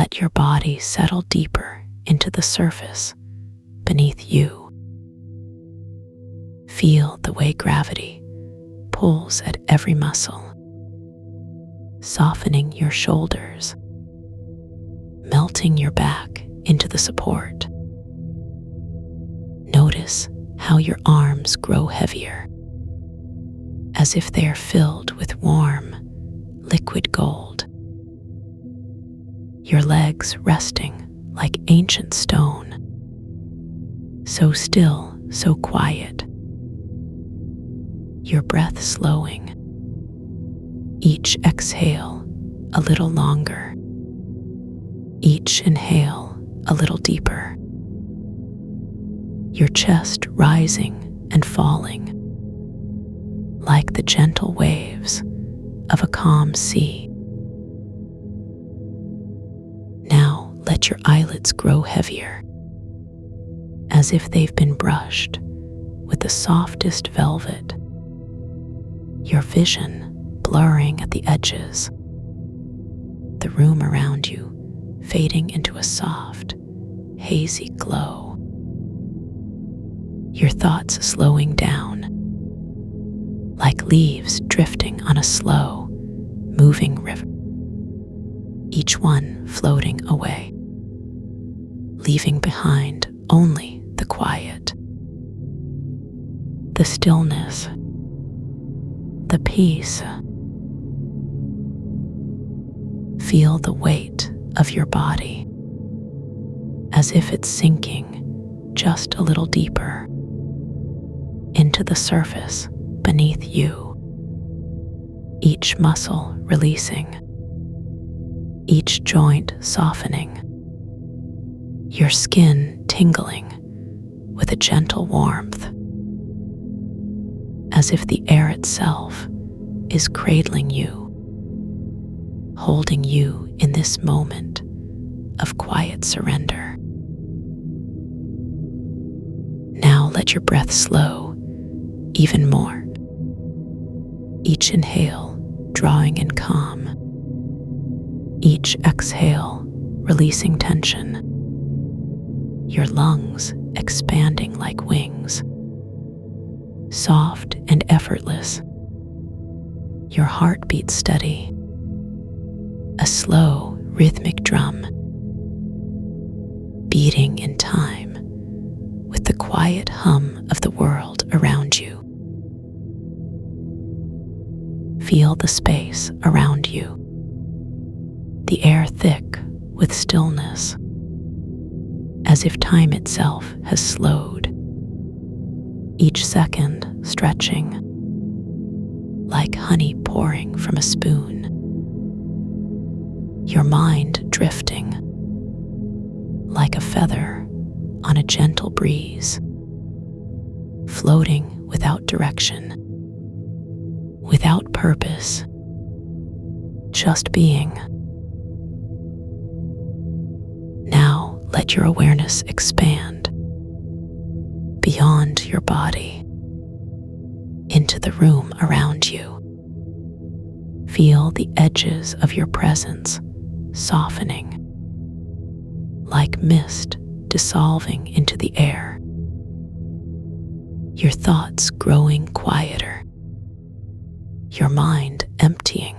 let your body settle deeper into the surface beneath you. Feel the way gravity pulls at every muscle, softening your shoulders, melting your back into the support. Notice how your arms grow heavier, as if they are filled with warm, liquid gold. Your legs resting like ancient stone, so still, so quiet. Your breath slowing, each exhale a little longer, each inhale a little deeper. Your chest rising and falling like the gentle waves of a calm sea. Now let your eyelids grow heavier, as if they've been brushed with the softest velvet, your vision blurring at the edges, the room around you fading into a soft, hazy glow. Your thoughts slowing down, like leaves drifting on a slow, moving river, each one floating away, leaving behind only the quiet, the stillness, the peace. Feel the weight of your body, as if it's sinking just a little deeper into the surface beneath you, each muscle releasing, each joint softening, your skin tingling with a gentle warmth, as if the air itself is cradling you, holding you in this moment of quiet surrender. Now let your breath slow even more, each inhale drawing in calm, each exhale releasing tension, your lungs expanding like wings, soft and effortless, your heartbeat steady, a slow rhythmic drum, beating in time with the quiet hum of the world around you. Feel the space around you, the air thick with stillness, as if time itself has slowed, each second stretching, like honey pouring from a spoon. Your mind drifting, like a feather on a gentle breeze, floating without direction, without purpose, just being. Now let your awareness expand beyond your body, into the room around you. Feel the edges of your presence softening, like mist dissolving into the air. Your thoughts growing quieter, your mind emptying,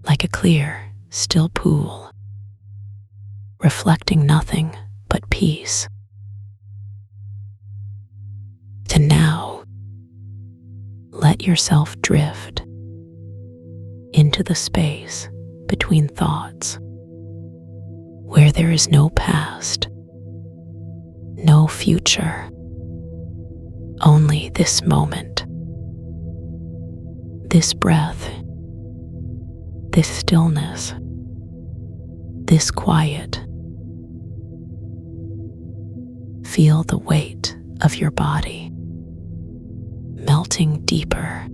like a clear, still pool, reflecting nothing but peace. And now, let yourself drift into the space between thoughts, where there is no past, no future, only this moment, this breath, this stillness, this quiet. Feel the weight of your body melting deeper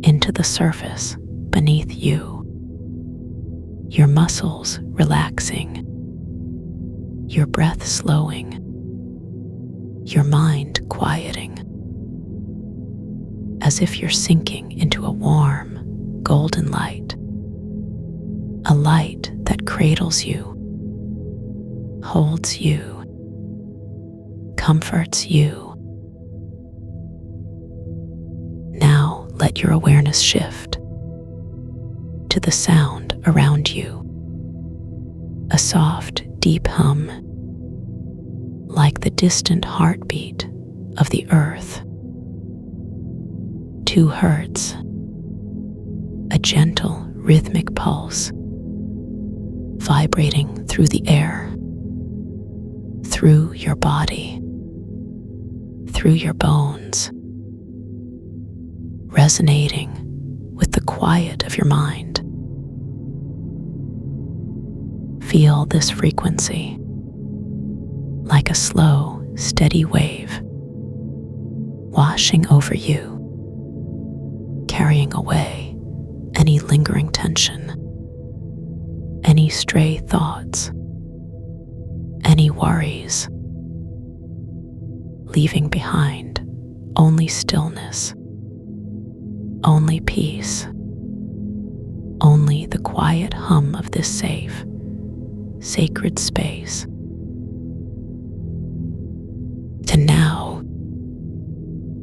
into the surface beneath you, your muscles relaxing, your breath slowing, your mind quieting, as if you're sinking into a warm, golden light, a light that cradles you, holds you, comforts you. Now let your awareness shift to the sound around you. A soft, deep hum, like the distant heartbeat of the earth. 2 hertz, a gentle, rhythmic pulse, vibrating through the air, through your body, through your bones, resonating with the quiet of your mind. Feel this frequency like a slow, steady wave washing over you, carrying away any lingering tension, any stray thoughts, any worries, leaving behind only stillness, only peace, only the quiet hum of this safe, sacred space. And now,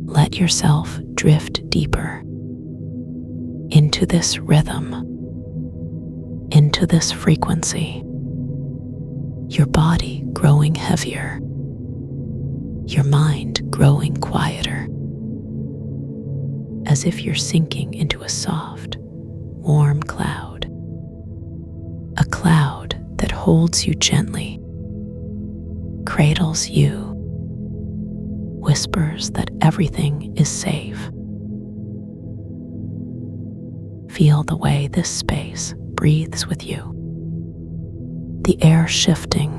let yourself drift deeper into this rhythm, into this frequency, your body growing heavier, your mind growing quieter, as if you're sinking into a soft, warm cloud, a cloud that holds you gently, cradles you, whispers that everything is safe. Feel the way this space breathes with you. The air shifting,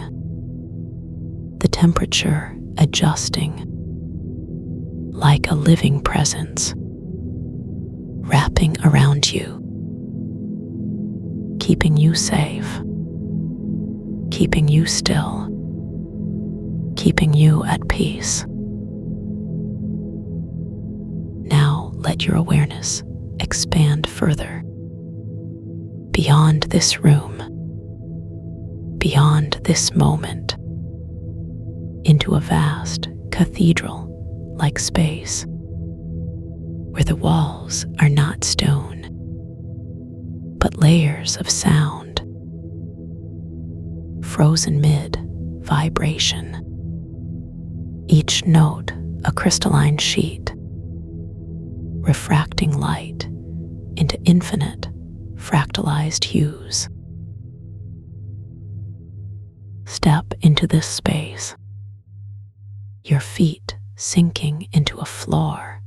the temperature adjusting, like a living presence, wrapping around you, keeping you safe, keeping you still, keeping you at peace. Now let your awareness expand further, beyond this room, beyond this moment, into a vast cathedral-like space where the walls are not stone, but layers of sound, frozen mid-vibration, each note a crystalline sheet, refracting light into infinite fractalized hues. Step into this space, your feet sinking into a floor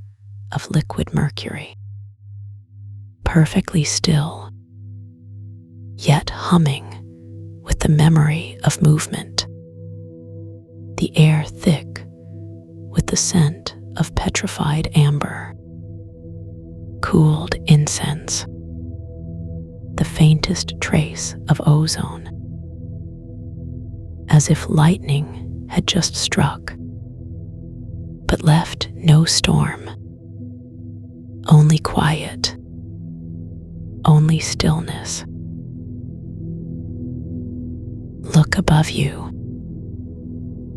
of liquid mercury, perfectly still, yet humming with the memory of movement, the air thick with the scent of petrified amber, cooled incense, the faintest trace of ozone, as if lightning had just struck, but left no storm, only quiet, only stillness. Look above you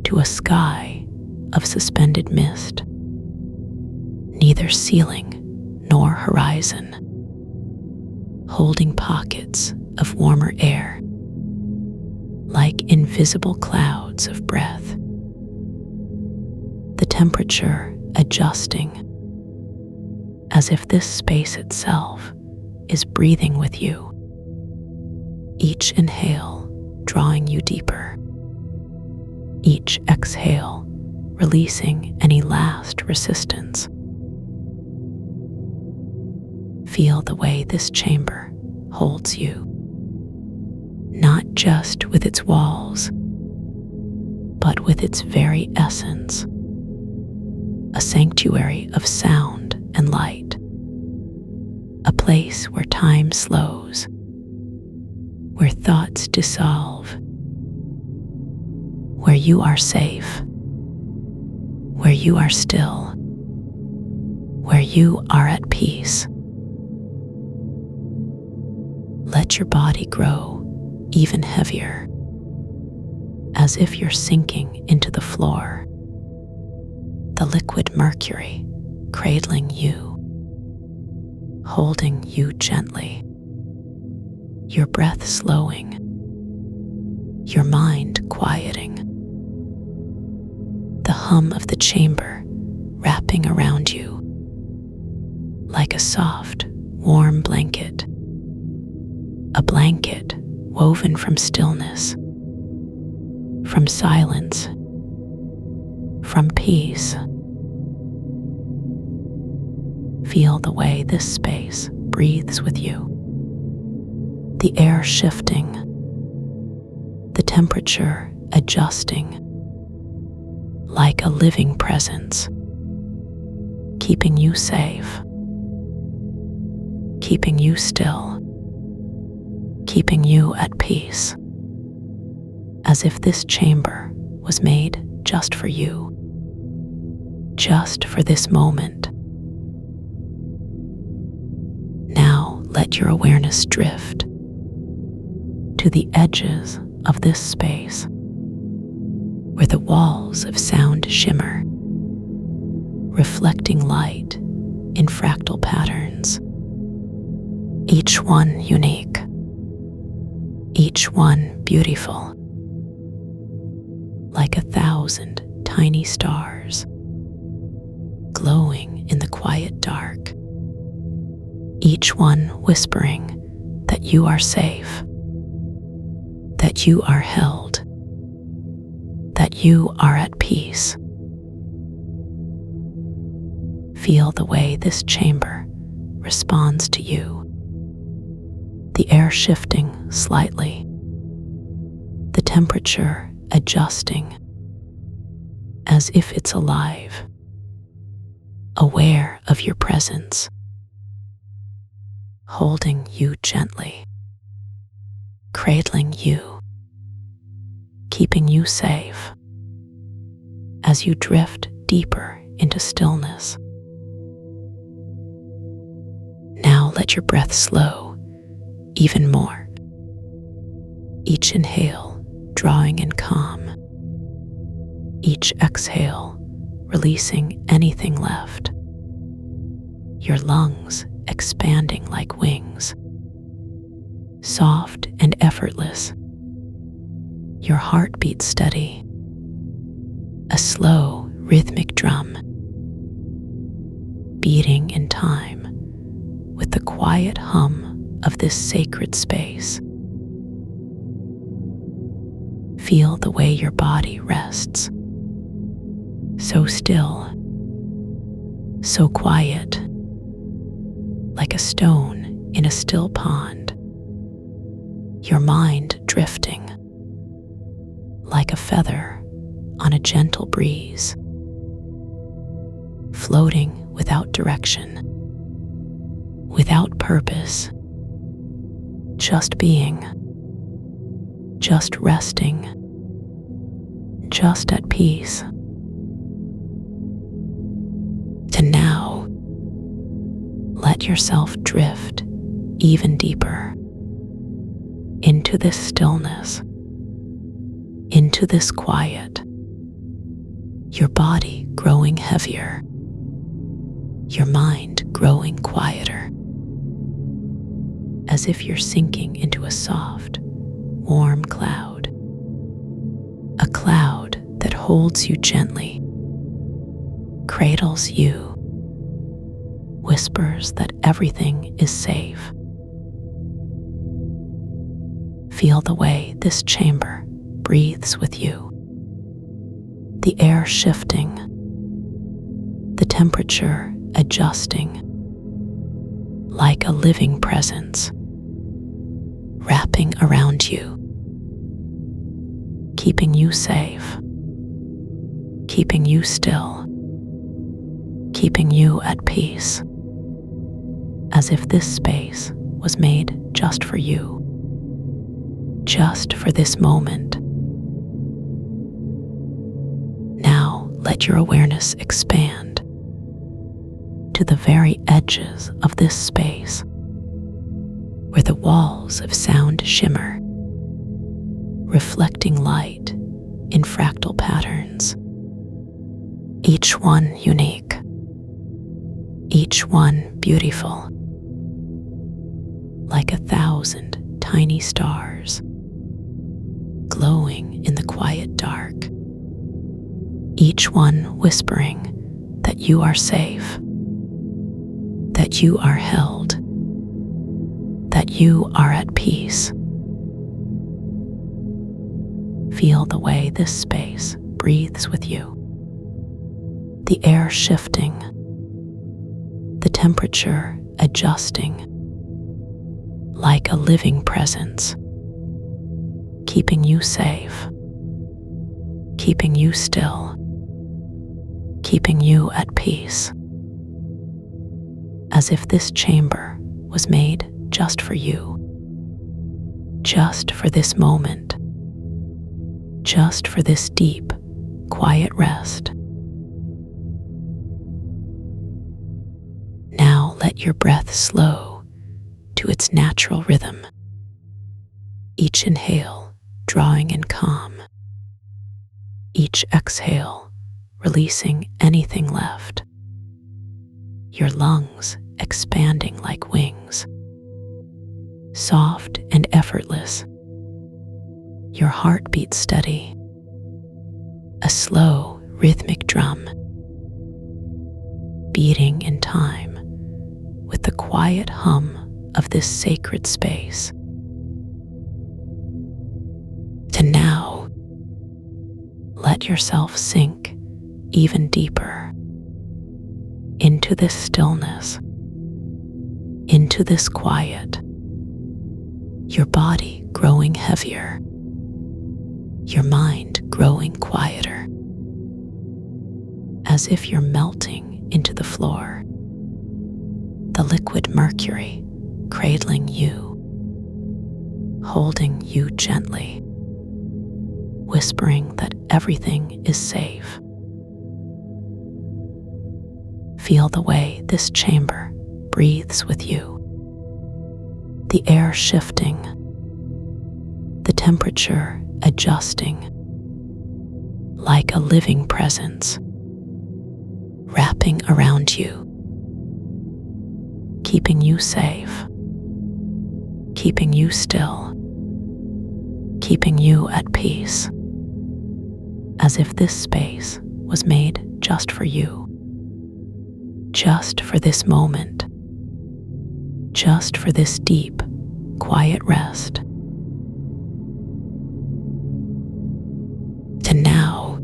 to a sky of suspended mist, neither ceiling nor horizon, holding pockets of warmer air, like invisible clouds of breath. The temperature adjusting, as if this space itself is breathing with you, each inhale drawing you deeper, each exhale releasing any last resistance. Feel the way this chamber holds you, not just with its walls, but with its very essence, a sanctuary of sound and light, a place where time slows, where thoughts dissolve, where you are safe, where you are still, where you are at peace. Let your body grow even heavier, as if you're sinking into the floor. The liquid mercury cradling you, holding you gently, your breath slowing, your mind quieting. The hum of the chamber wrapping around you like a soft, warm blanket, a blanket woven from stillness, from silence, from peace. Feel the way this space breathes with you. The air shifting, the temperature adjusting, like a living presence, keeping you safe, keeping you still, keeping you at peace, as if this chamber was made just for you, just for this moment. Now let your awareness drift to the edges of this space, where the walls of sound shimmer, reflecting light in fractal patterns, each one unique, each one beautiful, like 1,000 tiny stars glowing in the quiet dark, each one whispering that you are safe, that you are held, that you are at peace. Feel the way this chamber responds to you, the air shifting slightly, the temperature adjusting as if it's alive, aware of your presence, holding you gently, cradling you, keeping you safe as you drift deeper into stillness. Now let your breath slow even more, each inhale drawing in calm, each exhale releasing anything left, your lungs expanding like wings, soft and effortless, your heartbeat steady, a slow rhythmic drum, beating in time with the quiet hum of this sacred space. Feel the way your body rests, so still, so quiet, like a stone in a still pond, your mind drifting like a feather on a gentle breeze, floating without direction, without purpose, just being, just resting, just at peace. And now, let yourself drift even deeper into this stillness, into this quiet, your body growing heavier, your mind growing quieter, as if you're sinking into a soft, warm cloud, a cloud that holds you gently, cradles you, whispers that everything is safe. Feel the way this chamber breathes with you, the air shifting, the temperature adjusting, like a living presence, wrapping around you, keeping you safe, keeping you still, keeping you at peace, as if this space was made just for you, just for this moment. Now let your awareness expand to the very edges of this space, where the walls of sound shimmer, reflecting light in fractal patterns, each one unique, each one beautiful, like 1,000 tiny stars glowing in the quiet dark, each one whispering that you are safe, that you are held, that you are at peace. Feel the way this space breathes with you. The air shifting, the temperature adjusting, like a living presence, keeping you safe, keeping you still, keeping you at peace. As if this chamber was made just for you, just for this moment, just for this deep, quiet rest. Now let your breath slow to its natural rhythm, each inhale drawing in calm, each exhale releasing anything left, your lungs expanding like wings, soft and effortless, your heartbeat steady, a slow rhythmic drum, beating in time with the quiet hum of this sacred space. To now, let yourself sink even deeper into this stillness, into this quiet, your body growing heavier, your mind growing quieter, as if you're melting into the floor, the liquid mercury cradling you, holding you gently, whispering that everything is safe. Feel the way this chamber breathes with you. The air shifting, the temperature adjusting, like a living presence, wrapping around you, keeping you safe, keeping you still, keeping you at peace, as if this space was made just for you, just for this moment, just for this deep, quiet rest. To now,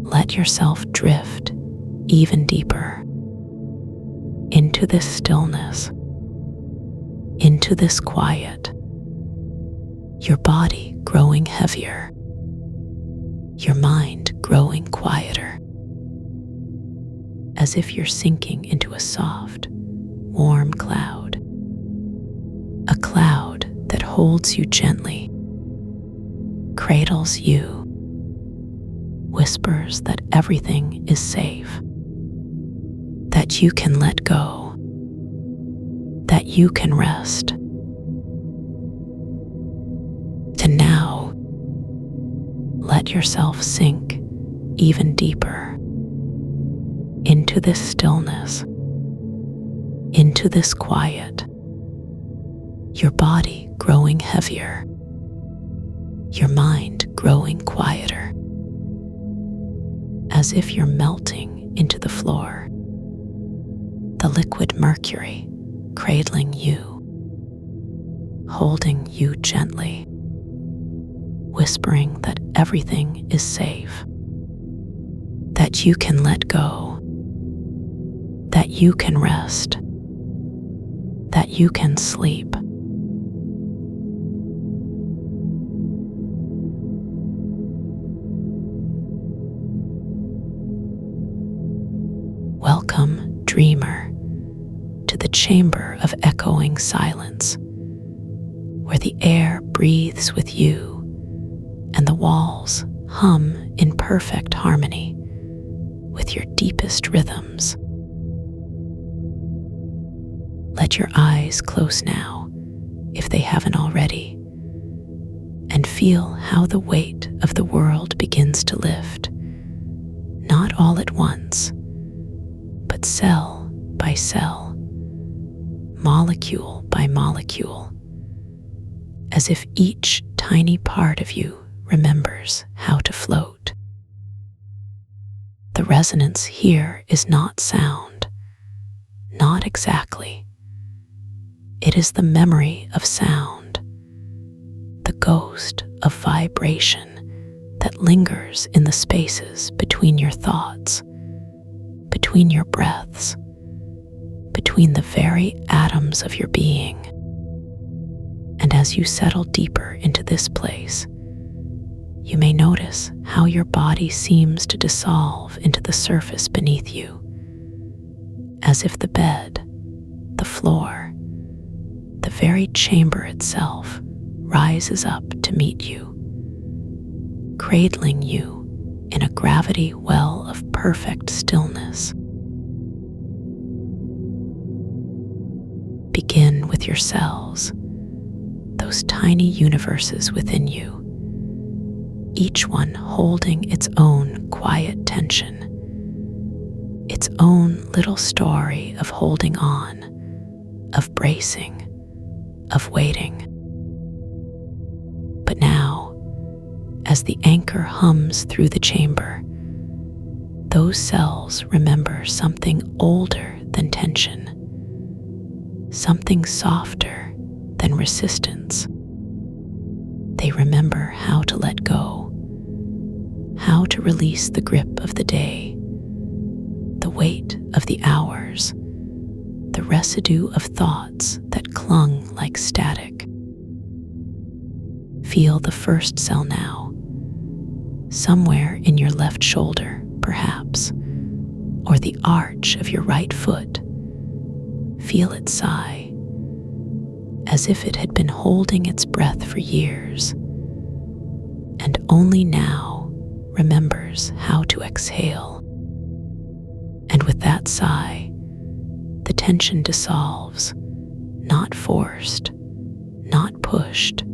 let yourself drift even deeper into this stillness, into this quiet, your body growing heavier, your mind growing quieter, as if you're sinking into a soft, warm cloud, a cloud that holds you gently, cradles you, whispers that everything is safe, that you can let go, that you can rest. To now, let yourself sink even deeper into this stillness, into this quiet, your body growing heavier, your mind growing quieter, as if you're melting into the floor, the liquid mercury cradling you, holding you gently, whispering that everything is safe, that you can let go, that you can rest, that you can sleep. Welcome, dreamer, to the chamber of echoing silence, where the air breathes with you and the walls hum in perfect harmony with your deepest rhythms. Let your eyes close now, if they haven't already, and feel feel how the weight of the world begins to lift, not all at once, but cell by cell, molecule by molecule, as if each tiny part of you remembers how to float. The resonance here is not sound, not exactly. It is the memory of sound, the ghost of vibration that lingers in the spaces between your thoughts, between your breaths, between the very atoms of your being. And as you settle deeper into this place, you may notice how your body seems to dissolve into the surface beneath you, as if the bed, the floor, the very chamber itself rises up to meet you, cradling you in a gravity well of perfect stillness. Begin with your cells, those tiny universes within you, each one holding its own quiet tension, its own little story of holding on, of bracing, of waiting. But now, as the anchor hums through the chamber, those cells remember something older than tension, something softer than resistance. They remember how to let go, how to release the grip of the day, the weight of the hours, the residue of thoughts that clung like static. Feel the first cell now, somewhere in your left shoulder, perhaps, or the arch of your right foot. Feel it sigh, as if it had been holding its breath for years, and only now remembers how to exhale. And with that sigh, the tension dissolves, not forced, not pushed,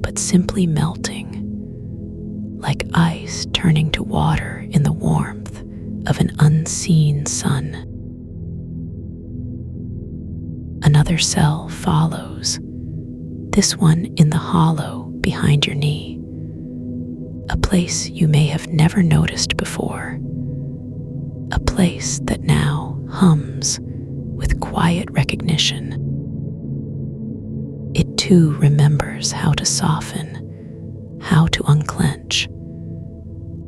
but simply melting, like ice turning to water in the warmth of an unseen sun. Another cell follows, this one in the hollow behind your knee, a place you may have never noticed before, a place that now hums with quiet recognition. It too remembers how to soften, how to unclench,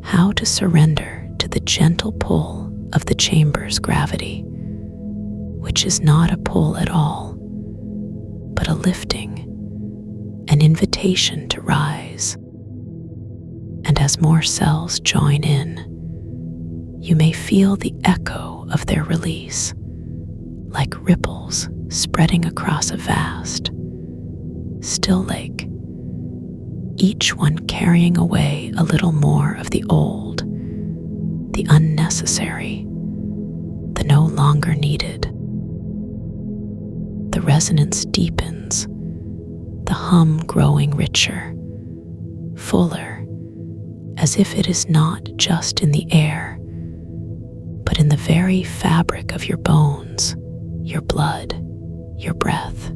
how to surrender to the gentle pull of the chamber's gravity, which is not a pull at all, but a lifting, an invitation to rise. And as more cells join in, you may feel the echo of their release, like ripples spreading across a vast, still lake, each one carrying away a little more of the old, the unnecessary, the no longer needed. The resonance deepens, the hum growing richer, fuller, as if it is not just in the air, but in the very fabric of your bones, your blood, your breath.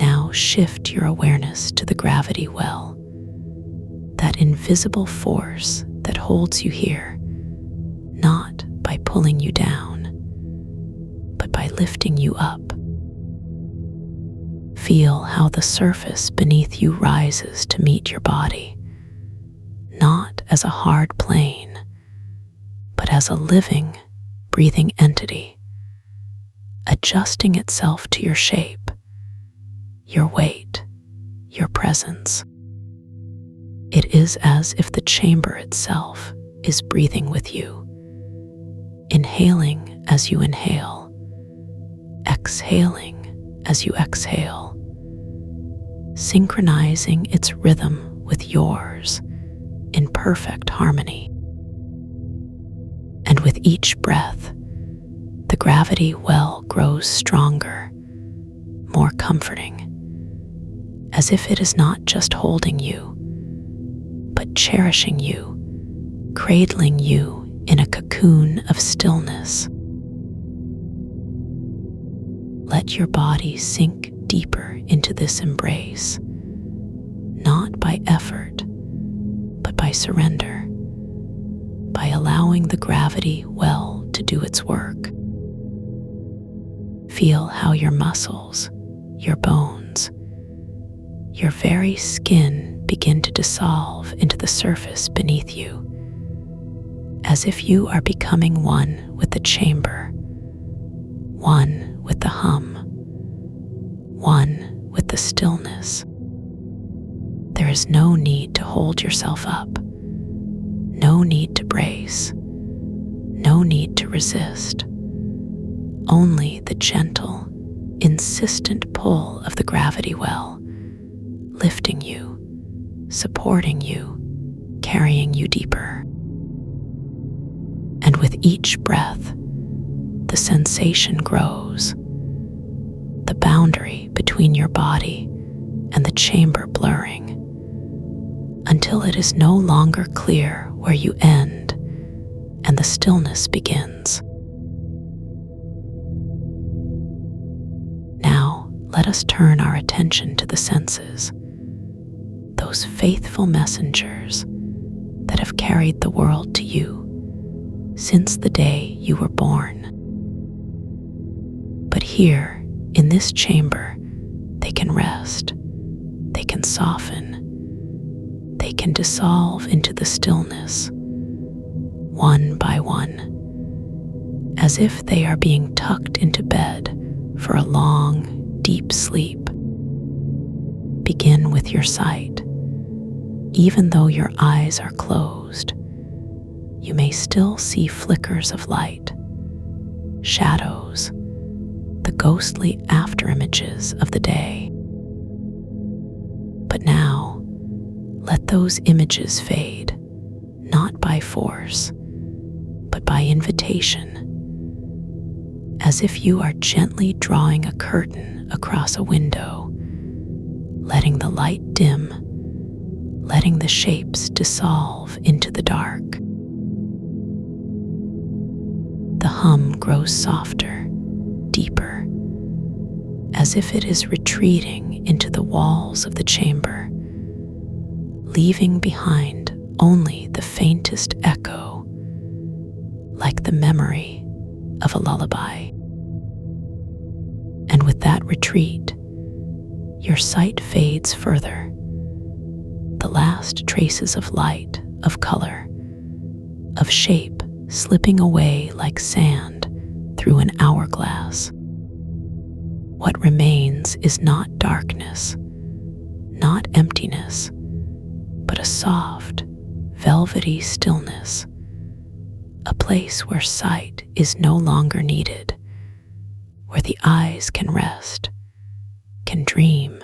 Now shift your awareness to the gravity well, that invisible force that holds you here, not by pulling you down, but by lifting you up. Feel how the surface beneath you rises to meet your body, not as a hard plane, but as a living, breathing entity, adjusting itself to your shape, your weight, your presence. It is as if the chamber itself is breathing with you, inhaling as you inhale, exhaling as you exhale, synchronizing its rhythm with yours in perfect harmony. And with each breath, the gravity well grows stronger, more comforting, as if it is not just holding you, but cherishing you, cradling you in a cocoon of stillness. Let your body sink deeper into this embrace, not by effort, but by surrender, by allowing the gravity well to do its work. Feel how your muscles, your bones, your very skin begin to dissolve into the surface beneath you, as if you are becoming one with the chamber, one with the hum, one with the stillness. There is no need to hold yourself up, no need to brace, no need to resist. Only the gentle, insistent pull of the gravity well, lifting you, supporting you, carrying you deeper. And with each breath, the sensation grows, the boundary between your body and the chamber blurring, until it is no longer clear where you end and the stillness begins. Now, let us turn our attention to the senses, those faithful messengers that have carried the world to you since the day you were born. But here, in this chamber, they can rest, they can soften, they can dissolve into the stillness, one by one, as if they are being tucked into bed for a long, deep sleep. Begin with your sight. Even though your eyes are closed, you may still see flickers of light, shadows, the ghostly afterimages of the day. But now, let those images fade, not by force, but by invitation, as if you are gently drawing a curtain across a window, letting the light dim, letting the shapes dissolve into the dark. The hum grows softer, deeper, as if it is retreating into the walls of the chamber, leaving behind only the faintest echo, like the memory of a lullaby. And with that retreat, your sight fades further, the last traces of light, of color, of shape slipping away like sand through an hourglass. What remains is not darkness, not emptiness, but a soft, velvety stillness, a place where sight is no longer needed, where the eyes can rest, can dream,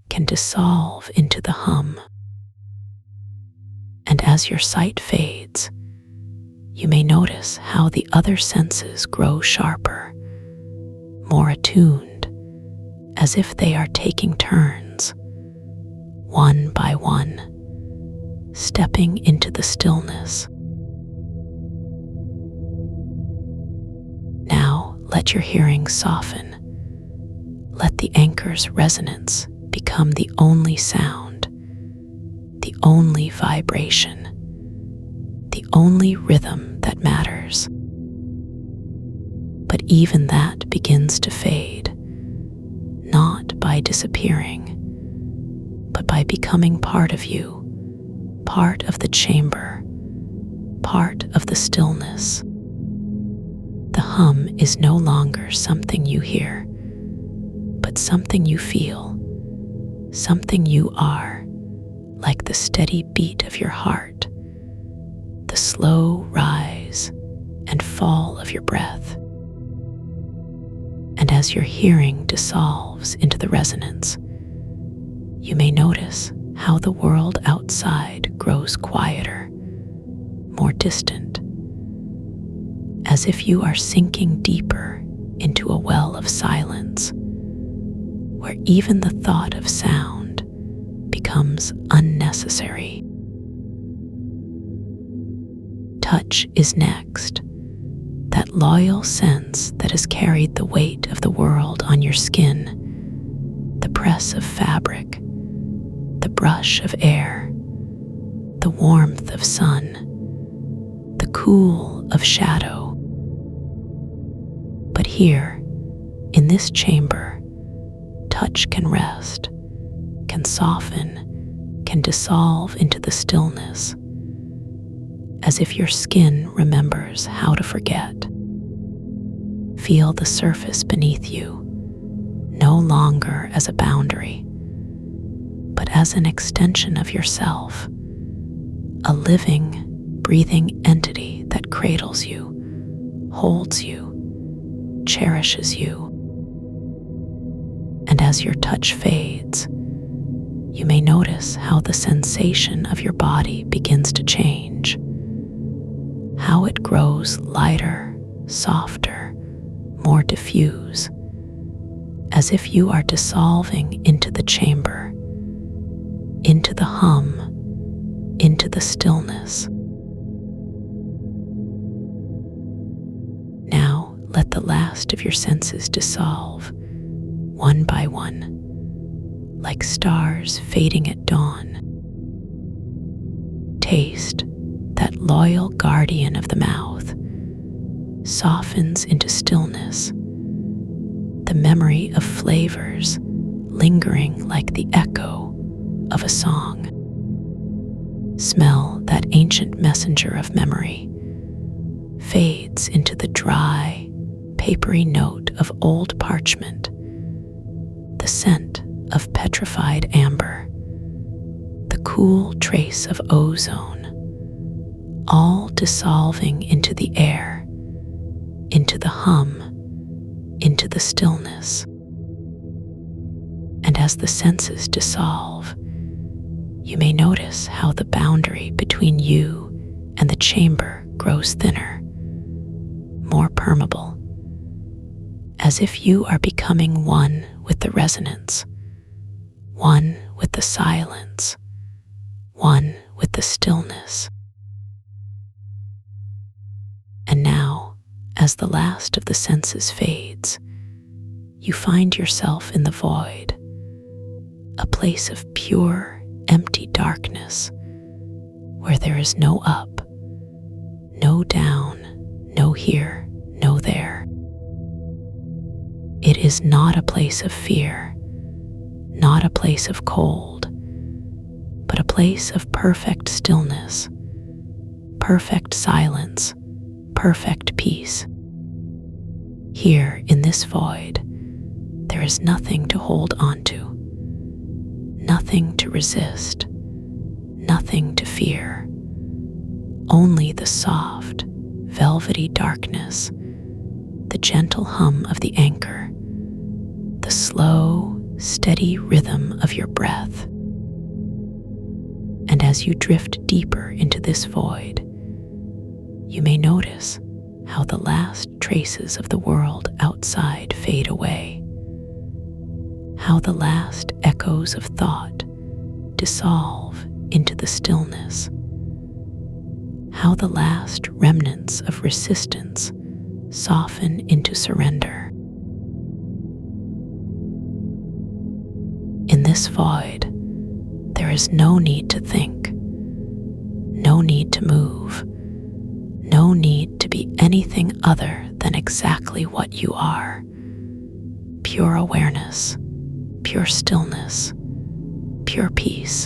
can dissolve into the hum. And as your sight fades, you may notice how the other senses grow sharper, more attuned, as if they are taking turns, one by one, stepping into the stillness. Now let your hearing soften. Let the anchor's resonance become the only sound, the only vibration, the only rhythm that matters. But even that begins to fade, not by disappearing, but by becoming part of you, part of the chamber, part of the stillness. The hum is no longer something you hear, but something you feel, something you are, like the steady beat of your heart, the slow rise and fall of your breath. And as your hearing dissolves into the resonance, you may notice how the world outside grows quieter, more distant, as if you are sinking deeper into a well of silence. And as your hearing dissolves into the resonance, you may notice how the world outside grows quieter, more distant, as if you are sinking deeper into a well of silence. And as your hearing dissolves into the resonance, you may notice how the world outside grows quieter, more distant, as if you are sinking deeper into a well of silence. where even the thought of sound becomes unnecessary. Touch is next, that loyal sense that has carried the weight of the world on your skin, the press of fabric, the brush of air, the warmth of sun, the cool of shadow. But here, in this chamber, touch can rest, can soften, can dissolve into the stillness, as if your skin remembers how to forget. Feel the surface beneath you, no longer as a boundary, but as an extension of yourself, a living, breathing entity that cradles you, holds you, cherishes you. And as your touch fades, you may notice how the sensation of your body begins to change, how it grows lighter, softer, more diffuse, as if you are dissolving into the chamber, into the hum, into the stillness. Now let the last of your senses dissolve, one by one, like stars fading at dawn. Taste, that loyal guardian of the mouth, softens into stillness, the memory of flavors lingering like the echo of a song. Smell, that ancient messenger of memory, fades into the dry, papery note of old parchment, the scent of petrified amber, the cool trace of ozone, all dissolving into the air, into the hum, into the stillness. And as the senses dissolve, you may notice how the boundary between you and the chamber grows thinner, more permeable, as if you are becoming one with the resonance, one with the silence, one with the stillness. And now, as the last of the senses fades, you find yourself in the void, a place of pure, empty darkness, where there is no up, no down, no here, no there. It is not a place of fear, not a place of cold, but a place of perfect stillness, perfect silence, perfect peace. Here in this void, there is nothing to hold on to, nothing to resist, nothing to fear, only the soft, velvety darkness, the gentle hum of the anchor, the slow, steady rhythm of your breath. And as you drift deeper into this void, you may notice how the last traces of the world outside fade away, how the last echoes of thought dissolve into the stillness, how the last remnants of resistance soften into surrender. In this void, there is no need to think, no need to move, no need to be anything other than exactly what you are. Pure awareness, pure stillness, pure peace.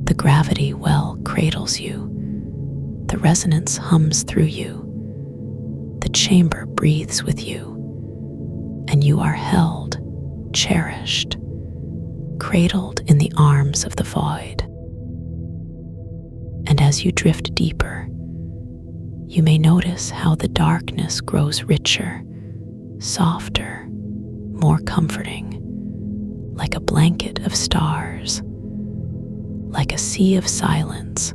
The gravity well cradles you, the resonance hums through you, the chamber breathes with you, and you are held, cherished, cradled in the arms of the void. And as you drift deeper, you may notice how the darkness grows richer, softer, more comforting, like a blanket of stars, like a sea of silence,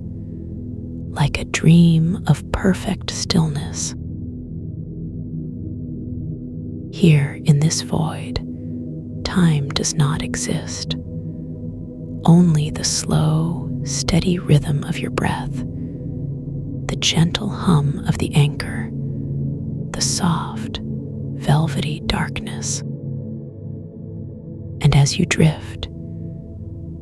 like a dream of perfect stillness. Here in this void, time does not exist. Only the slow, steady rhythm of your breath, the gentle hum of the anchor, the soft, velvety darkness. And as you drift,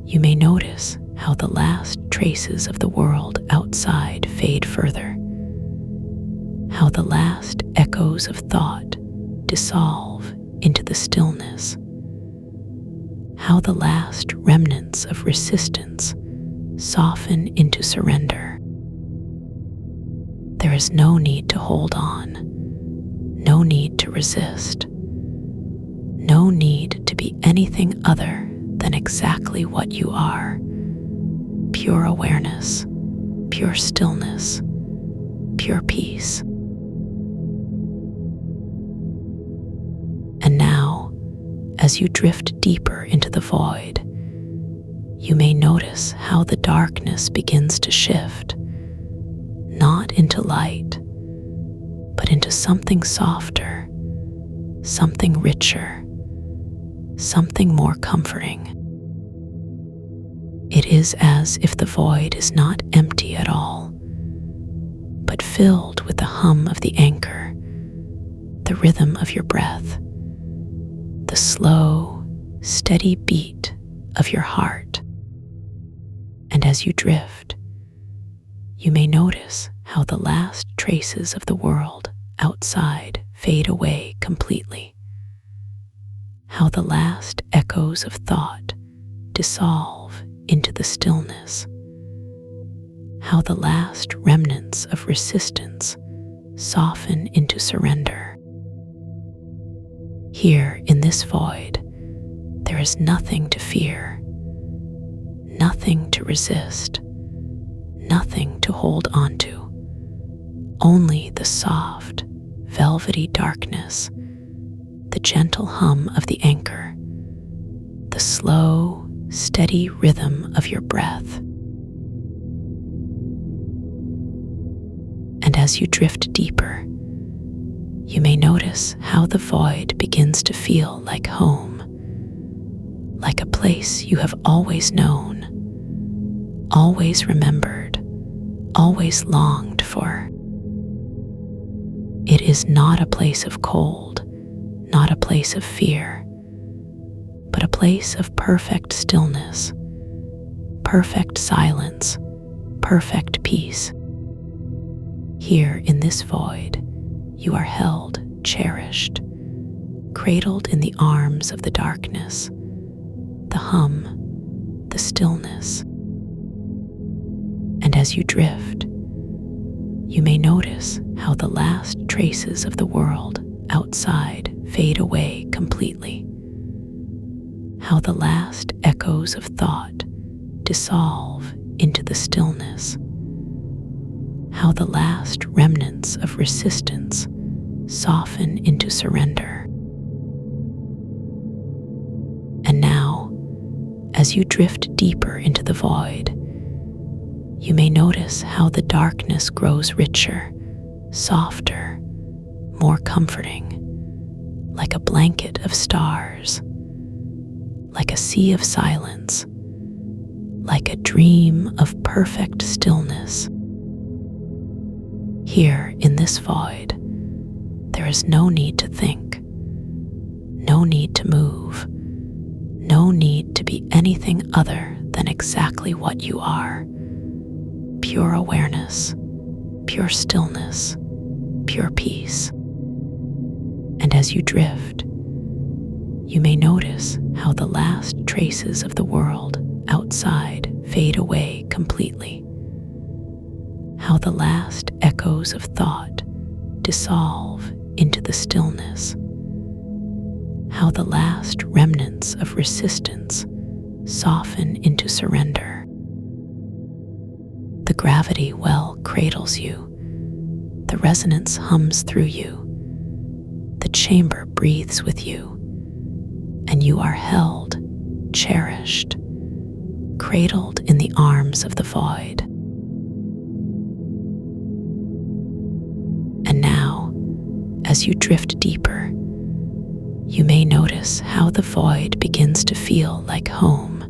you may notice how the last traces of the world outside fade further, how the last echoes of thought dissolve into the stillness, how the last remnants of resistance soften into surrender. There is no need to hold on, no need to resist, no need to be anything other than exactly what you are. Pure awareness, pure stillness, pure peace. And now, as you drift deeper into the void, you may notice how the darkness begins to shift, not into light, but into something softer, something richer, something more comforting. It is as if the void is not empty at all, but filled with the hum of the anchor, the rhythm of your breath, the slow, steady beat of your heart. And as you drift, you may notice how the last traces of the world outside fade away completely, how the last echoes of thought dissolve into the stillness, how the last remnants of resistance soften into surrender. Here in this void, there is nothing to fear, nothing to resist, nothing to hold on to, only the soft, velvety darkness, the gentle hum of the anchor, the slow, steady rhythm of your breath. And as you drift deeper, you may notice how the void begins to feel like home, like a place you have always known, always remembered, always longed for. It is not a place of cold, not a place of fear, but a place of perfect stillness, perfect silence, perfect peace. Here in this void, you are held, cherished, cradled in the arms of the darkness, the hum, the stillness. And as you drift, you may notice how the last traces of the world outside fade away completely, how the last echoes of thought dissolve into the stillness, how the last remnants of resistance soften into surrender. And now, as you drift deeper into the void, you may notice how the darkness grows richer, softer, more comforting, like a blanket of stars, like a sea of silence, like a dream of perfect stillness. Here in this void, there is no need to think, no need to move, no need to be anything other than exactly what you are. Pure awareness, pure stillness, pure peace. And as you drift, you may notice how the last traces of the world outside fade away completely, how the last echoes of thought dissolve into the stillness, how the last remnants of resistance soften into surrender. The gravity well cradles you, the resonance hums through you, the chamber breathes with you, and you are held, cherished, cradled in the arms of the void. And now, as you drift deeper, you may notice how the void begins to feel like home,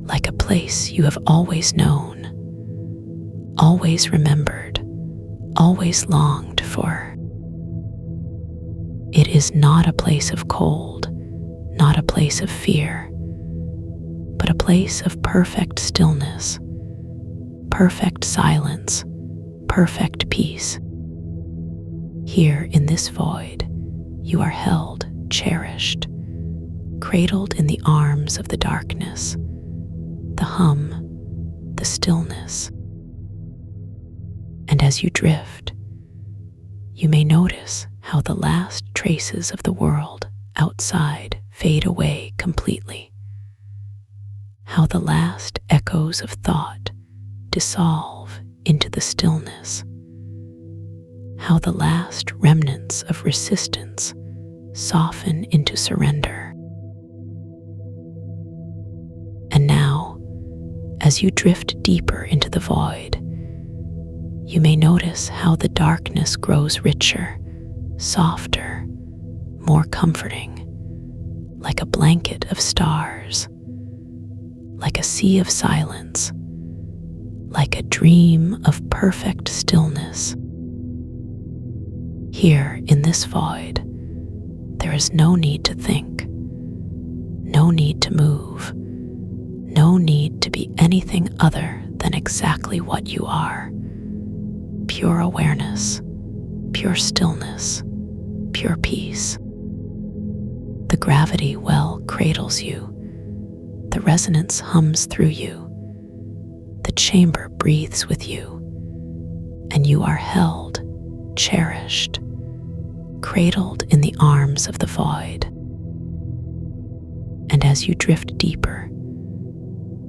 like a place you have always known, always remembered, always longed for. It is not a place of cold, not a place of fear, but a place of perfect stillness, perfect silence, perfect peace. Here in this void, you are held, cherished, cradled in the arms of the darkness, the hum, the stillness. And as you drift, you may notice how the last traces of the world outside fade away completely, how the last echoes of thought dissolve into the stillness, how the last remnants of resistance soften into surrender. And now, as you drift deeper into the void, you may notice how the darkness grows richer, softer, more comforting, like a blanket of stars, like a sea of silence, like a dream of perfect stillness. Here in this void, there is no need to think, no need to move, no need to be anything other than exactly what you are. Pure awareness, pure stillness, pure peace. The gravity well cradles you, the resonance hums through you, the chamber breathes with you, and you are held, cherished, cradled in the arms of the void. And as you drift deeper,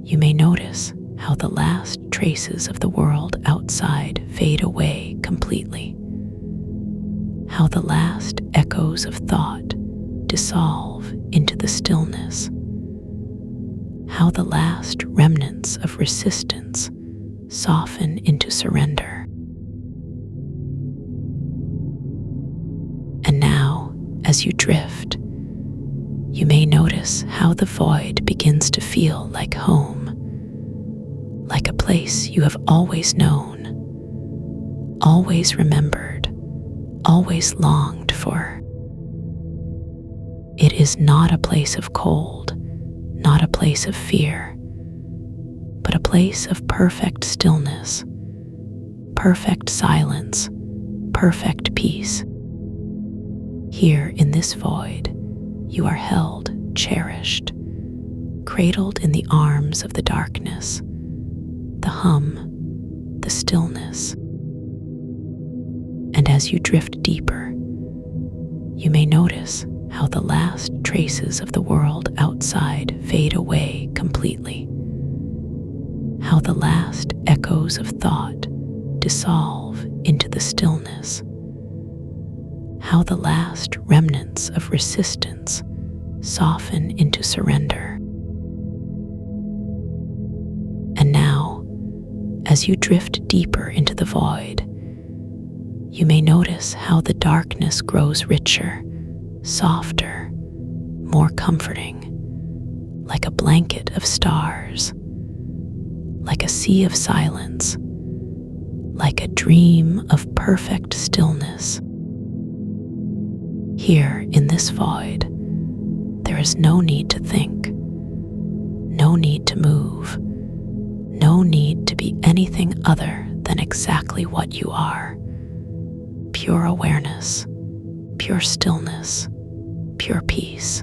you may notice how the last traces of the world outside fade away completely, how the last echoes of thought dissolve into the stillness, how the last remnants of resistance soften into surrender. And now, as you drift, you may notice how the void begins to feel like home, like a place you have always known, always remembered, always longed for. It is not a place of cold, not a place of fear, but a place of perfect stillness, perfect silence, perfect peace. Here in this void, you are held, cherished, cradled in the arms of the darkness, the hum, the stillness. And as you drift deeper, you may notice how the last traces of the world outside fade away completely, how the last echoes of thought dissolve into the stillness, how the last remnants of resistance soften into surrender. And now, as you drift deeper into the void, you may notice how the darkness grows richer, softer, more comforting, like a blanket of stars, like a sea of silence, like a dream of perfect stillness. Here in this void, there is no need to think, no need to move, no need to be anything other than exactly what you are. Pure awareness, pure stillness, pure peace.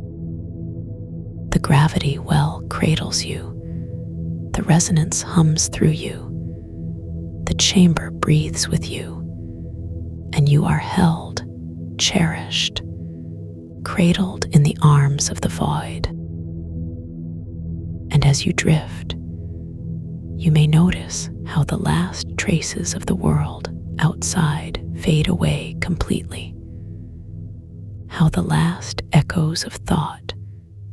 The gravity well cradles you, the resonance hums through you, the chamber breathes with you, and you are held, cherished, cradled in the arms of the void. And as you drift, you may notice how the last traces of the world outside fade away completely, how the last echoes of thought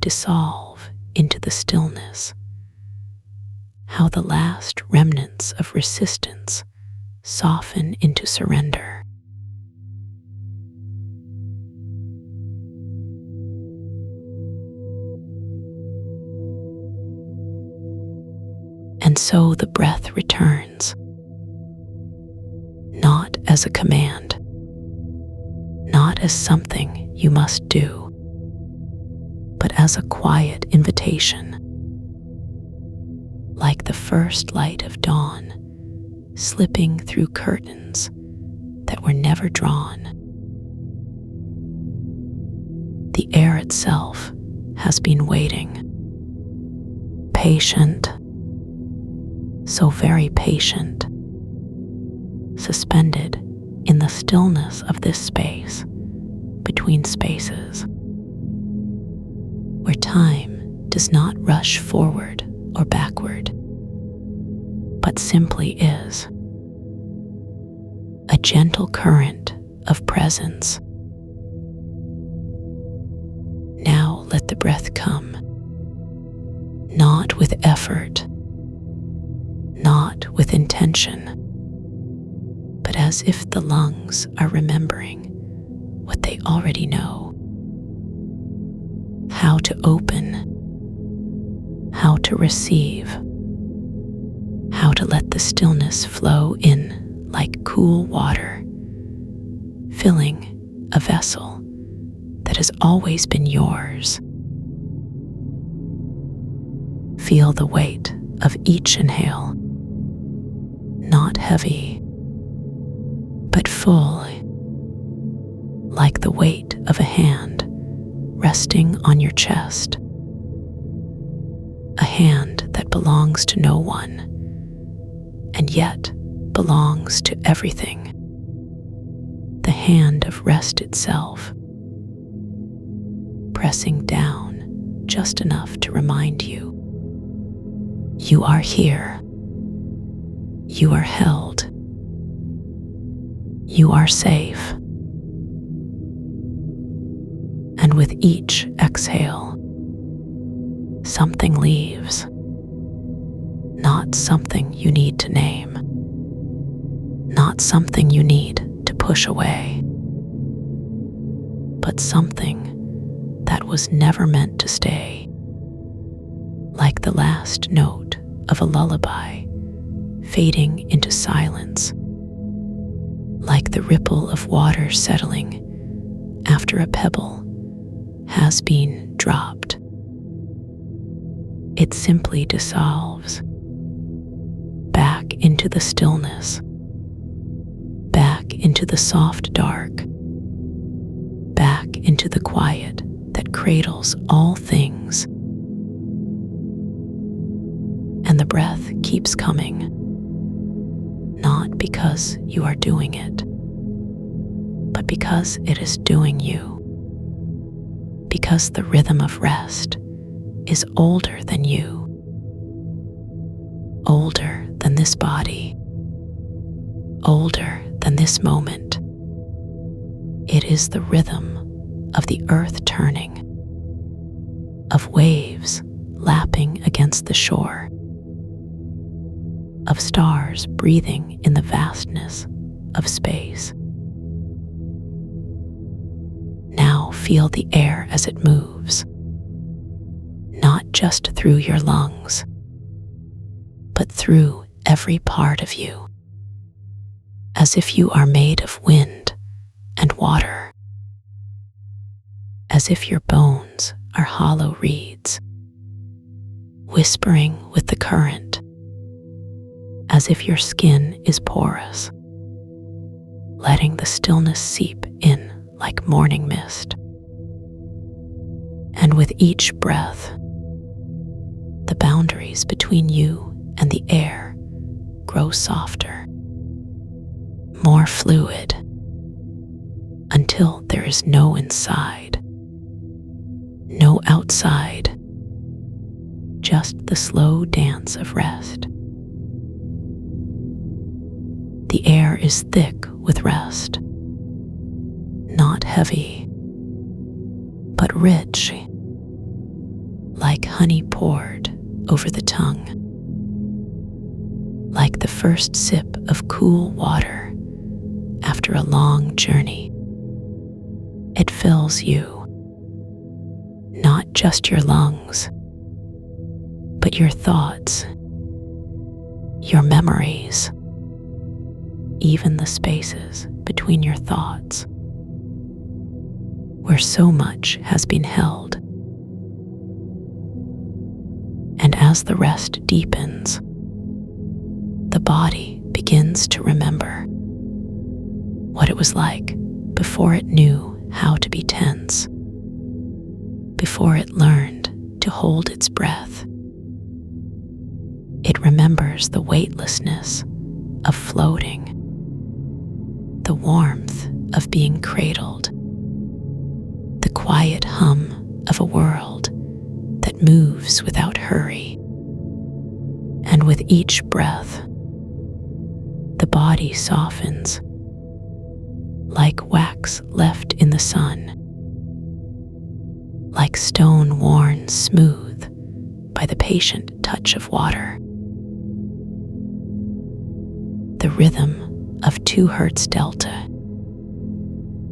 dissolve into the stillness, how the last remnants of resistance soften into surrender. And so the breath returns, not as a command, not as something you must do, but as a quiet invitation, like the first light of dawn slipping through curtains that were never drawn. The air itself has been waiting, patient, so very patient, suspended in the stillness of this space between spaces, where time does not rush forward or backward, but simply is a gentle current of presence. Now let the breath come, not with effort, not with intention, but as if the lungs are remembering what they already know: how to open, how to receive, how to let the stillness flow in like cool water, filling a vessel that has always been yours. Feel the weight of each inhale, not heavy, but full, like the weight of a hand resting on your chest, a hand that belongs to no one, and yet belongs to everything, the hand of rest itself, pressing down just enough to remind you, you are here, you are held, you are safe. And with each exhale, something leaves, not something you need to name, not something you need to push away, but something that was never meant to stay, like the last note of a lullaby fading into silence, like the ripple of water settling after a pebble has been dropped. It simply dissolves back into the stillness, back into the soft dark, back into the quiet that cradles all things. And the breath keeps coming, not because you are doing it, but because it is doing you. Because the rhythm of rest is older than you, older than this body, older than this moment. It is the rhythm of the earth turning, of waves lapping against the shore, of stars breathing in the vastness of space. Now feel the air as it moves, not just through your lungs, but through every part of you, as if you are made of wind and water, as if your bones are hollow reeds, whispering with the current, as if your skin is porous, letting the stillness seep in like morning mist. And with each breath, the boundaries between you and the air grow softer, more fluid, until there is no inside, no outside, just the slow dance of rest. The air is thick with rest, not heavy, but rich, like honey poured over the tongue, like the first sip of cool water after a long journey. It fills you, not just your lungs, but your thoughts, your memories, even the spaces between your thoughts, where so much has been held. And as the rest deepens, the body begins to remember what it was like before it knew how to be tense, before it learned to hold its breath. It remembers the weightlessness of floating, the warmth of being cradled, the quiet hum of a world that moves without hurry. And with each breath, the body softens like wax left in the sun, like stone worn smooth by the patient touch of water. The rhythm of 2 Hertz Delta,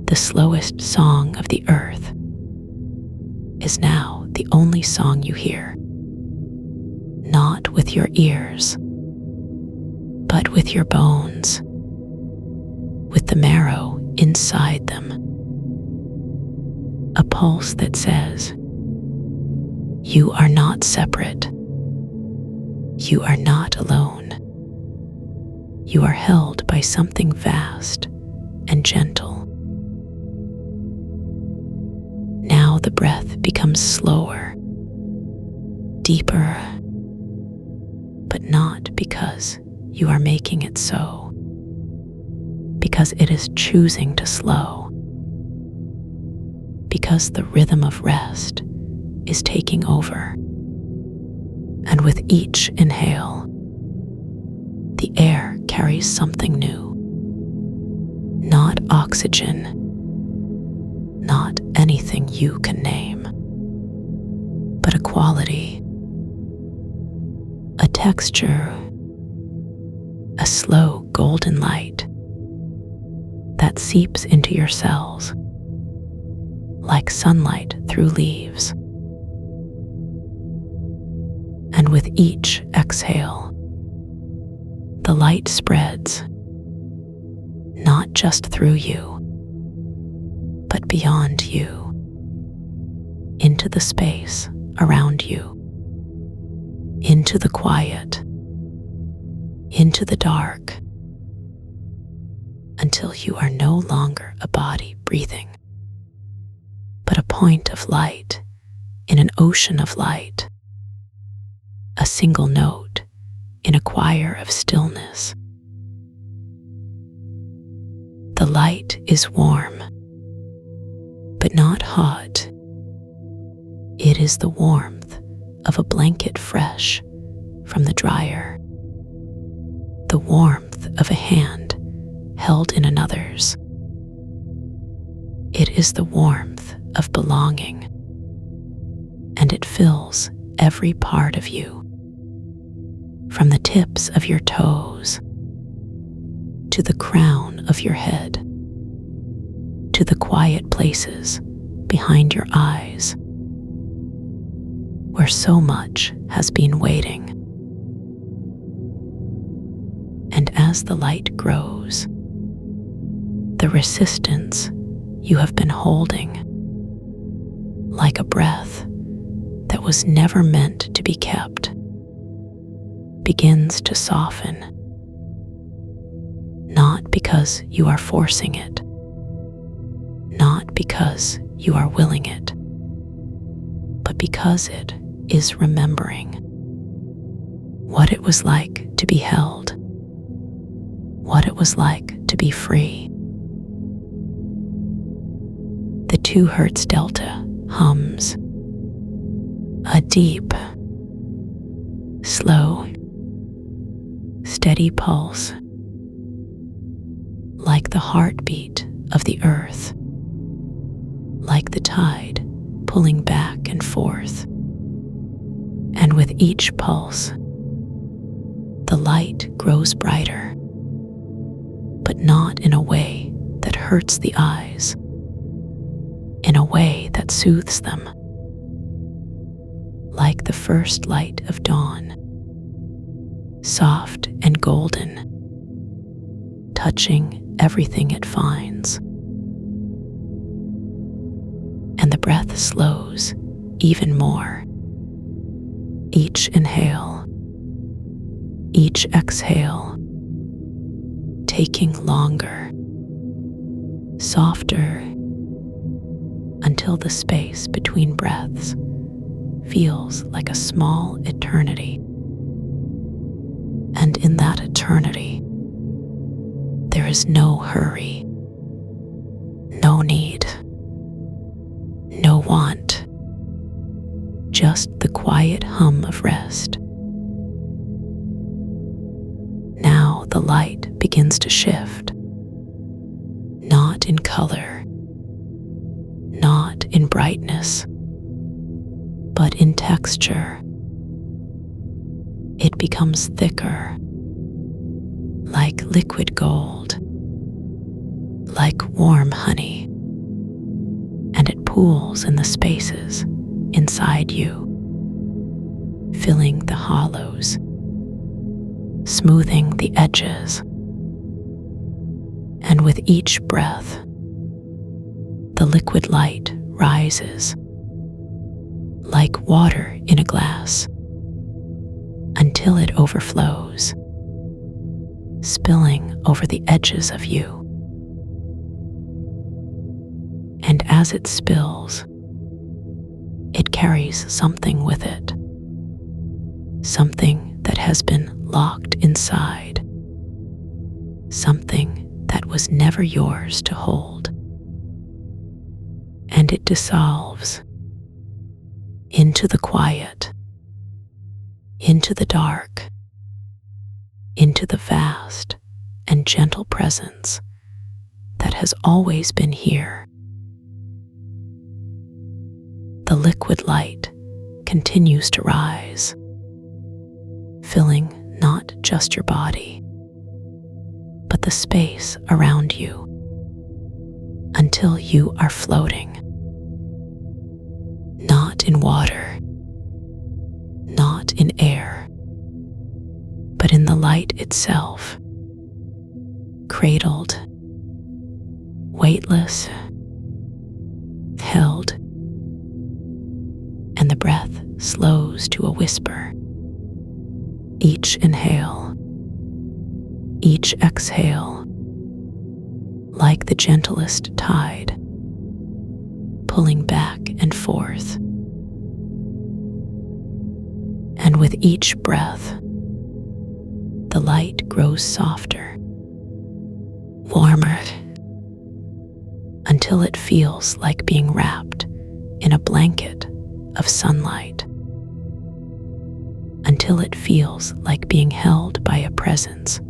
the slowest song of the earth, is now the only song you hear, not with your ears, but with your bones, with the marrow inside them. A pulse that says, you are not separate. You are not alone. You are held by something vast and gentle. Now the breath becomes slower, deeper, but not because you are making it so, because it is choosing to slow, because the rhythm of rest is taking over. And with each inhale, the air carries something new. Not oxygen, not anything you can name, but a quality, a texture, a slow golden light that seeps into your cells like sunlight through leaves. And with each exhale, the light spreads, not just through you, but beyond you, into the space around you, into the quiet, into the dark, until you are no longer a body breathing, but a point of light in an ocean of light, a single note in a choir of stillness. The light is warm, but not hot. It is the warmth of a blanket fresh from the dryer, the warmth of a hand held in another's. It is the warmth of belonging, and it fills every part of you, from the tips of your toes to the crown of your head, to the quiet places behind your eyes, where so much has been waiting. And as the light grows, the resistance you have been holding, like a breath that was never meant to be kept, begins to soften, not because you are forcing it, not because you are willing it, but because it is remembering what it was like to be held, what it was like to be free. The 2 Hertz Delta hums, a deep, slow, steady pulse, like the heartbeat of the earth, like the tide pulling back and forth. And with each pulse, the light grows brighter, but not in a way that hurts the eyes, in a way that soothes them, like the first light of dawn, soft and golden, touching everything it finds. And the breath slows even more. Each inhale, each exhale, taking longer, softer, until the space between breaths feels like a small eternity. And in that eternity, there is no hurry, no need, no want, just the quiet hum of rest. Now the light begins to shift, not in color, not in brightness, but in texture. It becomes thicker, like liquid gold, like warm honey, and it pools in the spaces inside you, filling the hollows, smoothing the edges. And with each breath, the liquid light rises, like water in a glass, until it overflows, spilling over the edges of you. And as it spills, it carries something with it, something that has been locked inside, something that was never yours to hold. And it dissolves into the quiet, into the dark, into the vast and gentle presence that has always been here. The liquid light continues to rise, filling not just your body, but the space around you, until you are floating, not in water, not in air, but in the light itself, cradled, weightless, held, and the breath slows to a whisper. Each inhale, each exhale, like the gentlest tide, pulling back and forth. And with each breath, the light grows softer, warmer, until it feels like being wrapped in a blanket of sunlight, until it feels like being held by a presence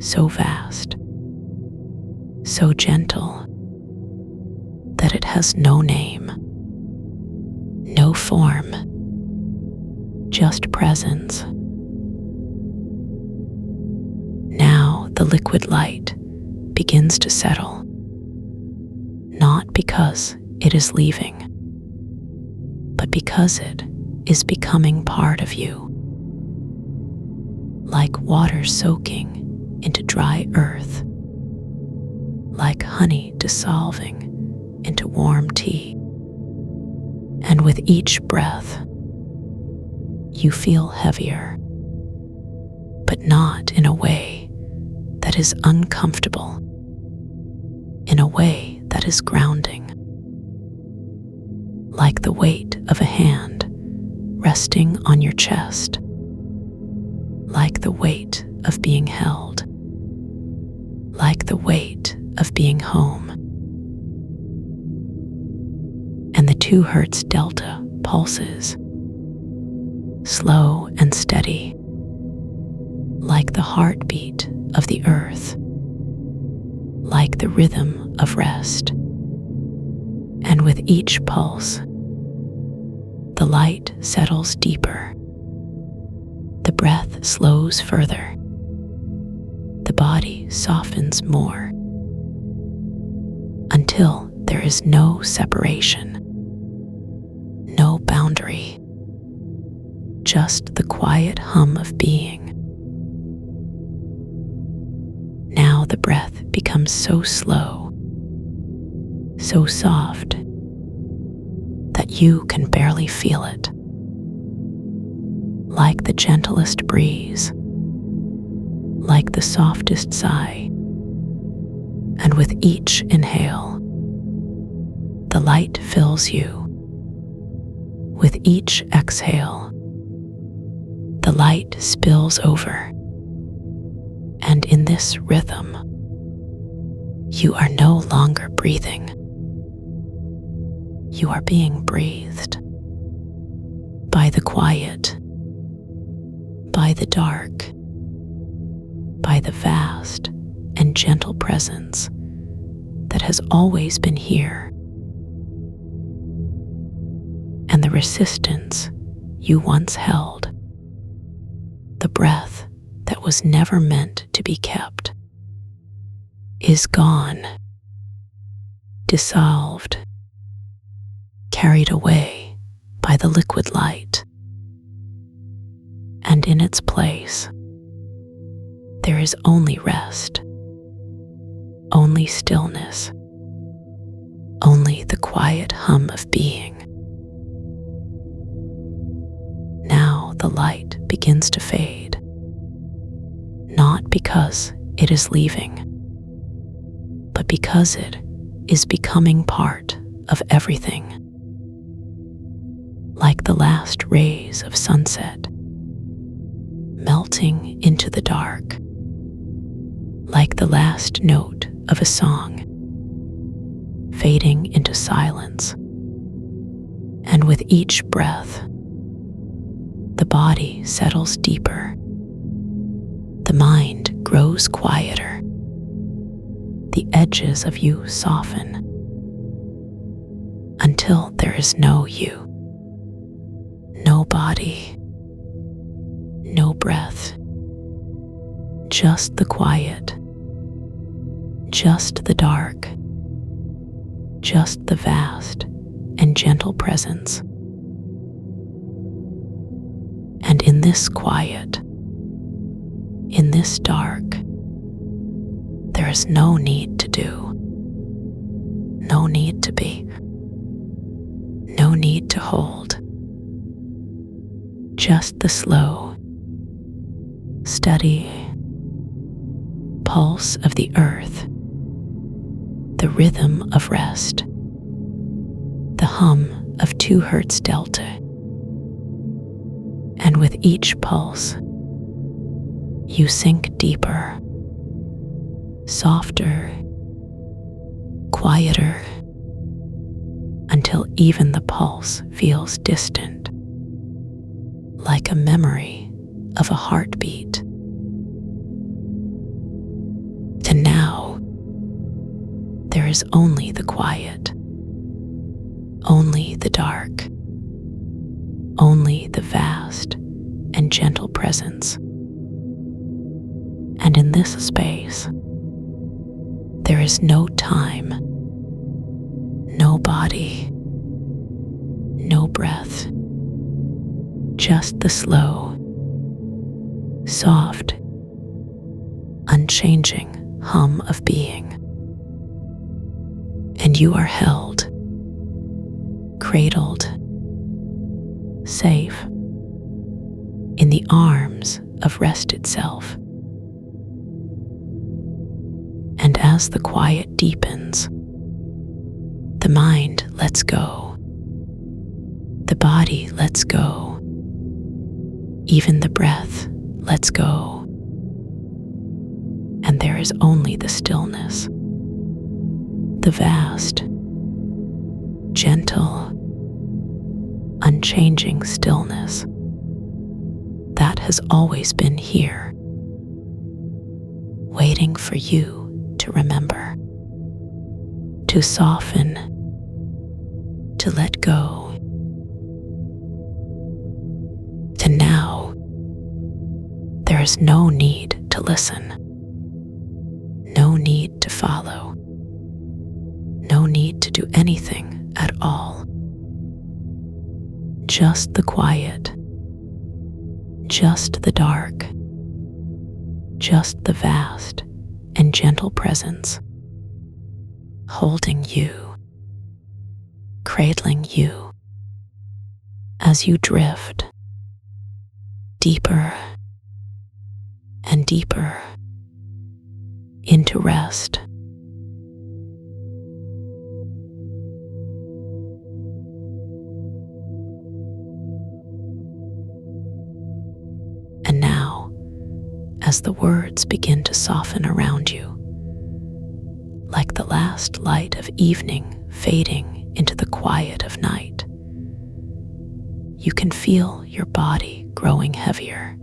so vast, so gentle, that it has no name, no form, just presence. Now the liquid light begins to settle, not because it is leaving, but because it is becoming part of you, like water soaking into dry earth, like honey dissolving into warm tea. And with each breath, you feel heavier, but not in a way that is uncomfortable, in a way that is grounding, like the weight of a hand resting on your chest, like the weight of being held, like the weight of being home. And the 2 Hertz Delta pulses, slow and steady, like the heartbeat of the earth, like the rhythm of rest. And with each pulse, the light settles deeper, the breath slows further, the body softens more, until there is no separation, no boundary, just the quiet hum of being, the breath becomes so slow, so soft, that you can barely feel it. Like the gentlest breeze, like the softest sigh, and with each inhale, the light fills you. With each exhale, the light spills over, and in this rhythm, you are no longer breathing. You are being breathed by the quiet, by the dark, by the vast and gentle presence that has always been here. And the resistance you once held, the breath that was never meant to be kept, is gone, dissolved, carried away by the liquid light. And in its place, there is only rest, only stillness, only the quiet hum of being. Now the light begins to fade, not because it is leaving, but because it is becoming part of everything. Like the last rays of sunset, melting into the dark, like the last note of a song, fading into silence. And with each breath, the body settles deeper, the mind grows quieter, the edges of you soften, until there is no you, no body, no breath, just the quiet, just the dark, just the vast and gentle presence. And in this quiet, in this dark, there is no need to do, no need to be, no need to hold. Just the slow, steady pulse of the earth, the rhythm of rest, the hum of 2 Hertz Delta. And with each pulse, you sink deeper, softer, quieter, until even the pulse feels distant, like a memory of a heartbeat. To now, there is only the quiet, only the dark, only the vast and gentle presence. And in this space, there is no time, no body, no breath, just the slow, soft, unchanging hum of being. And you are held, cradled, safe, in the arms of rest itself. And as the quiet deepens, the mind lets go, the body lets go, even the breath lets go, and there is only the stillness, the vast, gentle, unchanging stillness that has always been here, waiting for you to remember, to soften, to let go. To now, there is no need to listen, no need to follow, no need to do anything at all. Just the quiet, just the dark, just the vast and gentle presence, holding you, cradling you as you drift deeper and deeper into rest. And now, as the words begin to soften around you, like the last light of evening fading into the quiet of night, you can feel your body growing heavier,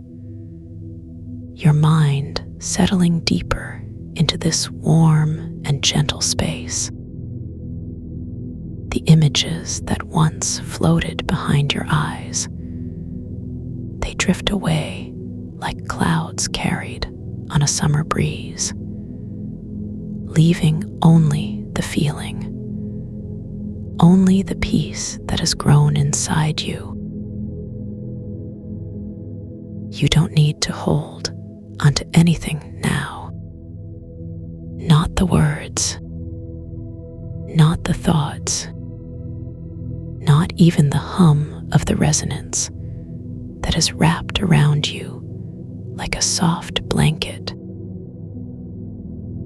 your mind settling deeper into this warm and gentle space. The images that once floated behind your eyes, they drift away like clouds carried on a summer breeze, leaving only the feeling, only the peace that has grown inside you. You don't need to hold onto anything now. Not the words, not the thoughts, not even the hum of the resonance that has wrapped around you like a soft blanket.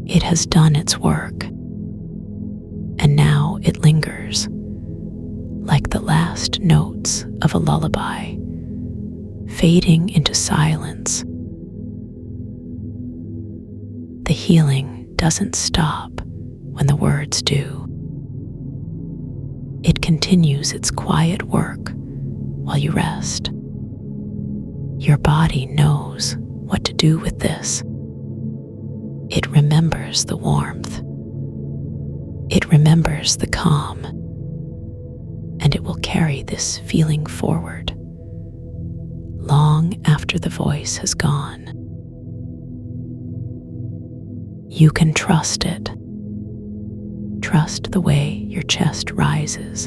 It has done its work, and now it lingers like the last notes of a lullaby, fading into silence. The healing doesn't stop when the words do. It continues its quiet work while you rest. Your body knows what to do with this. It remembers the warmth. It remembers the calm. And it will carry this feeling forward long after the voice has gone. You can trust it. Trust the way your chest rises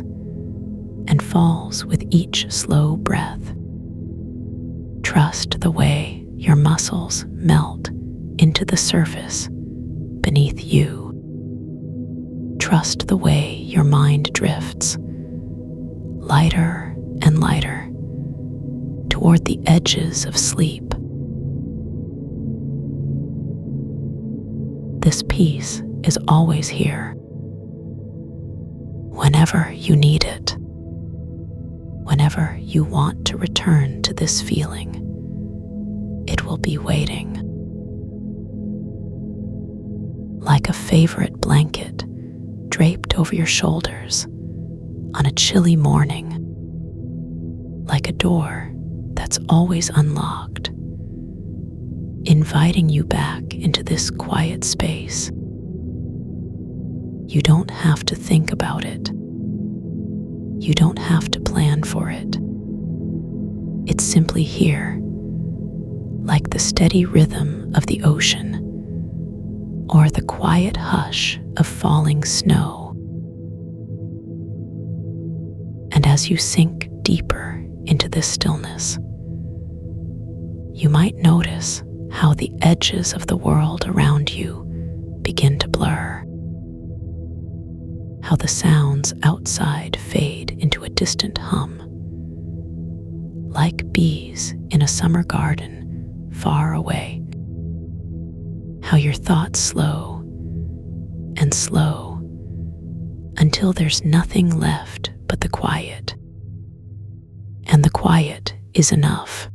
and falls with each slow breath. Trust the way your muscles melt into the surface beneath you. Trust the way your mind drifts, lighter and lighter, toward the edges of sleep. This peace is always here, whenever you need it, whenever you want to return to this feeling. It will be waiting. Like a favorite blanket draped over your shoulders on a chilly morning, like a door that's always unlocked, inviting you back into this quiet space. You don't have to think about it. You don't have to plan for it. It's simply here, like the steady rhythm of the ocean or the quiet hush of falling snow. And as you sink deeper into this stillness, you might notice how the edges of the world around you begin to blur, how the sounds outside fade into a distant hum, like bees in a summer garden far away, how your thoughts slow and slow until there's nothing left but the quiet. And the quiet is enough.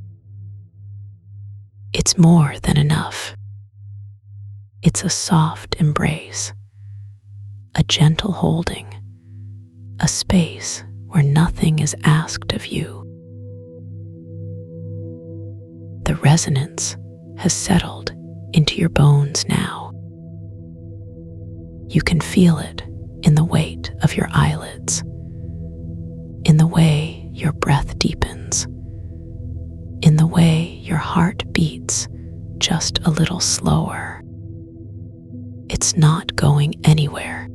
It's more than enough. It's a soft embrace, a gentle holding, a space where nothing is asked of you. The resonance has settled into your bones now. You can feel it in the weight of your eyelids, in the way your breath deepens, in the way your heart beats just a little slower. It's not going anywhere,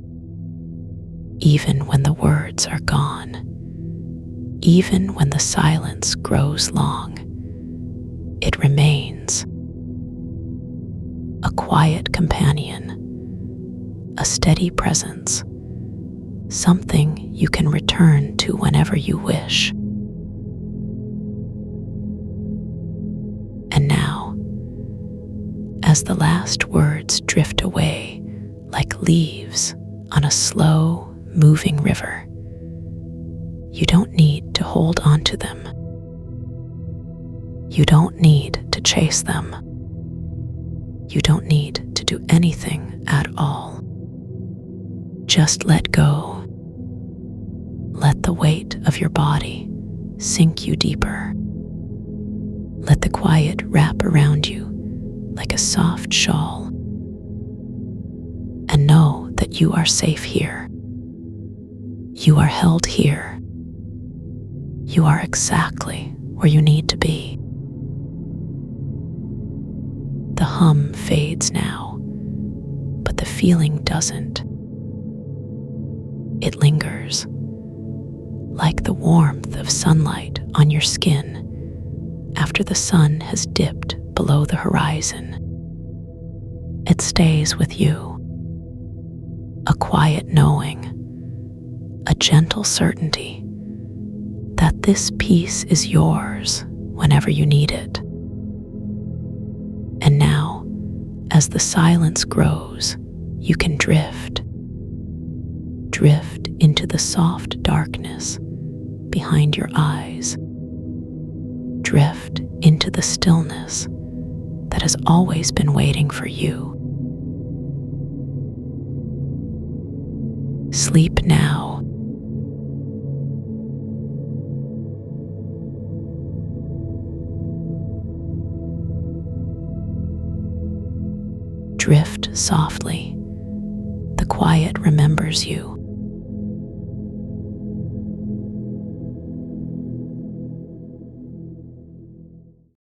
even when the words are gone, even when the silence grows long. It remains a quiet companion, a steady presence, something you can return to whenever you wish. And now, as the last words drift away like leaves on a slow, moving river, you don't need to hold on to them. You don't need to chase them. You don't need to do anything at all. Just let go. Let the weight of your body sink you deeper. Let the quiet wrap around you like a soft shawl. And know that you are safe here. You are held here. You are exactly where you need to be. The hum fades now, but the feeling doesn't. It lingers, like the warmth of sunlight on your skin after the sun has dipped below the horizon. It stays with you, a quiet knowing, a gentle certainty that this peace is yours whenever you need it. And now, as the silence grows, you can drift into the soft darkness behind your eyes. Drift into the stillness that has always been waiting for you. Sleep now. Drift softly. The quiet remembers you.